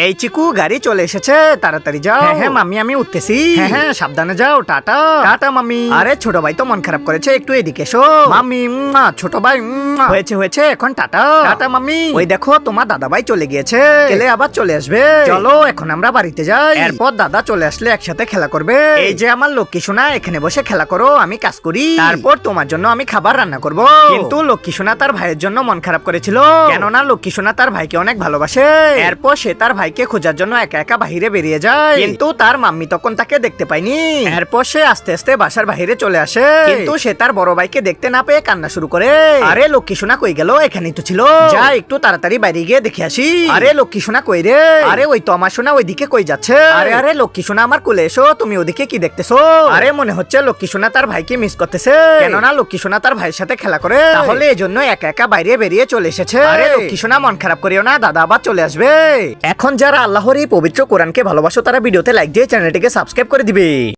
এই চিকু গাড়ি চলে এসেছে, তাড়াতাড়ি যাও। হ্যাঁ মাম্মি আমি উঠতেছি। হ্যাঁ সাবধানে যাও। Tata tata mummy. আরে ছোট ভাই তো মন খারাপ করেছে, একটু এদিকে এসো মাম্মি। ছোট ভাই হয়েছে হয়েছে, এখন টাটা টাটা মাম্মি। ওই দেখো তোমার দাদা ভাই চলে গিয়েছে, গেলে আবার চলে আসবে। চলো এখন আমরা বাড়িতে যাই, এরপর দাদা চলে আসলে একসাথে খেলা করবে। এই যে আমার লক্ষ্মী সোনা, এখানে বসে খেলা করো, আমি কাজ করি, তারপর তোমার জন্য আমি খাবার রান্না করব। কিন্তু লক্ষ্মী সোনা তার ভাইয়ের জন্য মন খারাপ করেছিল, কেননা লক্ষ্মী সোনা তার ভাইকে অনেক ভালোবাসে। এরপর সে তার ভাইকে খোঁজার জন্য একা একা বাহিরে বেরিয়ে যায়, কিন্তু তার মাম্মি তখন তাকে দেখতে পায়নি। এরপর সে আস্তে আস্তে বাসার বাহিরে চলে আসে, কিন্তু সে তার বড় ভাইকে দেখতে না পেয়ে কান্না শুরু করে। আরে লক্ষ্মী সোনা কই গেল? এখানেই তো ছিল, যা একটু তাড়াতাড়ি বাইরে গিয়ে দেখে আসি। আরে লক্ষ্মী সোনা কই রে? আরে ওই তো আমার সোনা ওইদিকে কই যাচ্ছে? আরে আরে লক্ষ্মী সোনা আমার কোলে এসো, তুমি ওদিকে কি দেখতেছো? আরে মনে হচ্ছে লক্ষ্মী সোনা তার ভাইকে মিস করতেছে, কেননা লক্ষ্মী সোনা তার ভাইয়ের সাথে খেলা করে, তাহলে এজন্য একা একা বাইরে বেরিয়ে চলে এসেছে। আরে লক্ষ্মী সোনা মন খারাপ করিও না, দাদা আবার চলে আসবে। এখন যারা আল্লাহর এই পবিত্র কোরআনকে ভালোবাসো তারা ভিডিওতে লাইক দিয়ে চ্যানেলটিকে সাবস্ক্রাইব করে দিবে।